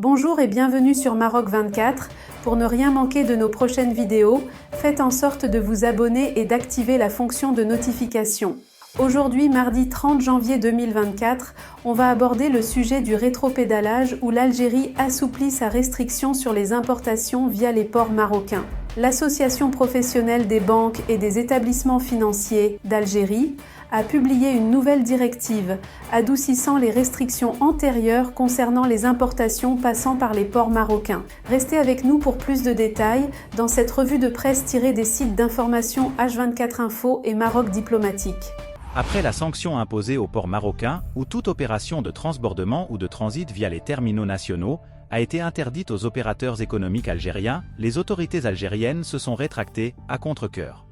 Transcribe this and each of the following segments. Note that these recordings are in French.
Bonjour et bienvenue sur Maroc 24. Pour ne rien manquer de nos prochaines vidéos, faites en sorte de vous abonner et d'activer la fonction de notification. Aujourd'hui, mardi 30 janvier 2024, on va aborder le sujet du rétropédalage où l'Algérie assouplit sa restriction sur les importations via les ports marocains. L'Association professionnelle des banques et des établissements financiers d'Algérie a publié une nouvelle directive adoucissant les restrictions antérieures concernant les importations passant par les ports marocains. Restez avec nous pour plus de détails dans cette revue de presse tirée des sites d'information H24 Info et Maroc Diplomatique. Après la sanction imposée aux ports marocains, où toute opération de transbordement ou de transit via les terminaux nationaux a été interdite aux opérateurs économiques algériens, les autorités algériennes se sont rétractées à contre-cœur.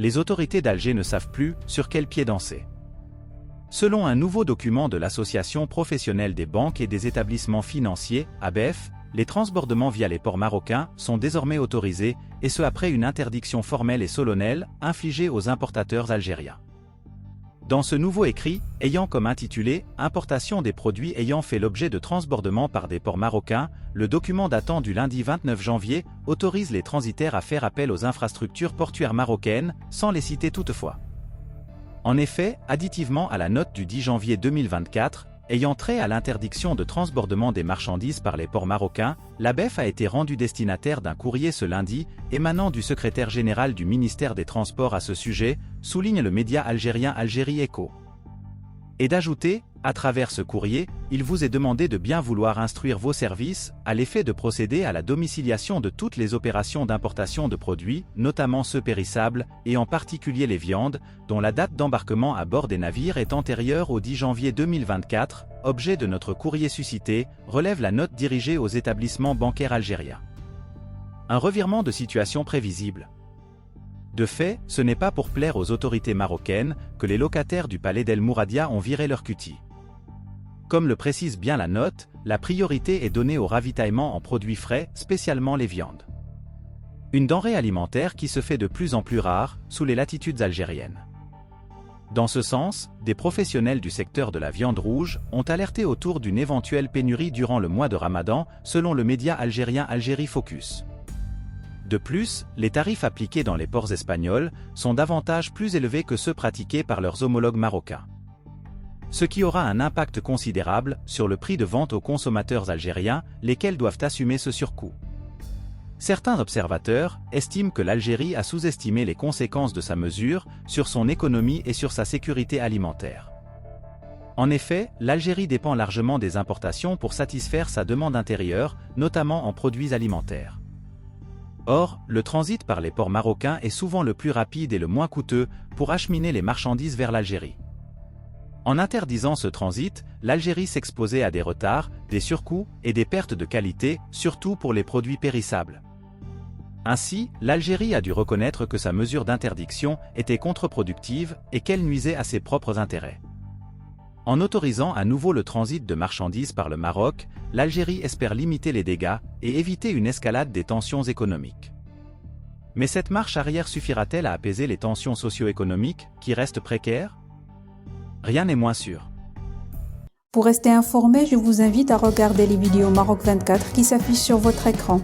Les autorités d'Alger ne savent plus sur quel pied danser. Selon un nouveau document de l'Association professionnelle des banques et des établissements financiers, ABF, les transbordements via les ports marocains sont désormais autorisés, et ce après une interdiction formelle et solennelle infligée aux importateurs algériens. Dans ce nouveau écrit, ayant comme intitulé « Importation des produits ayant fait l'objet de transbordements par des ports marocains », le document datant du lundi 29 janvier autorise les transitaires à faire appel aux infrastructures portuaires marocaines, sans les citer toutefois. En effet, additivement à la note du 10 janvier 2024, ayant trait à l'interdiction de transbordement des marchandises par les ports marocains, l'ABF a été rendu destinataire d'un courrier ce lundi, émanant du secrétaire général du ministère des Transports à ce sujet, souligne le média algérien Algérie Echo. Et d'ajouter, à travers ce courrier, il vous est demandé de bien vouloir instruire vos services, à l'effet de procéder à la domiciliation de toutes les opérations d'importation de produits, notamment ceux périssables, et en particulier les viandes, dont la date d'embarquement à bord des navires est antérieure au 10 janvier 2024, objet de notre courrier suscité, relève la note dirigée aux établissements bancaires algériens. Un revirement de situation prévisible. De fait, ce n'est pas pour plaire aux autorités marocaines que les locataires du palais d'El Mouradia ont viré leur cutie. Comme le précise bien la note, la priorité est donnée au ravitaillement en produits frais, spécialement les viandes. Une denrée alimentaire qui se fait de plus en plus rare, sous les latitudes algériennes. Dans ce sens, des professionnels du secteur de la viande rouge ont alerté autour d'une éventuelle pénurie durant le mois de Ramadan, selon le média algérien Algérie Focus. De plus, les tarifs appliqués dans les ports espagnols sont davantage plus élevés que ceux pratiqués par leurs homologues marocains. Ce qui aura un impact considérable sur le prix de vente aux consommateurs algériens, lesquels doivent assumer ce surcoût. Certains observateurs estiment que l'Algérie a sous-estimé les conséquences de sa mesure sur son économie et sur sa sécurité alimentaire. En effet, l'Algérie dépend largement des importations pour satisfaire sa demande intérieure, notamment en produits alimentaires. Or, le transit par les ports marocains est souvent le plus rapide et le moins coûteux pour acheminer les marchandises vers l'Algérie. En interdisant ce transit, l'Algérie s'exposait à des retards, des surcoûts et des pertes de qualité, surtout pour les produits périssables. Ainsi, l'Algérie a dû reconnaître que sa mesure d'interdiction était contre-productive et qu'elle nuisait à ses propres intérêts. En autorisant à nouveau le transit de marchandises par le Maroc, l'Algérie espère limiter les dégâts et éviter une escalade des tensions économiques. Mais cette marche arrière suffira-t-elle à apaiser les tensions socio-économiques, qui restent précaires? Rien n'est moins sûr. Pour rester informé, je vous invite à regarder les vidéos Maroc 24 qui s'affichent sur votre écran.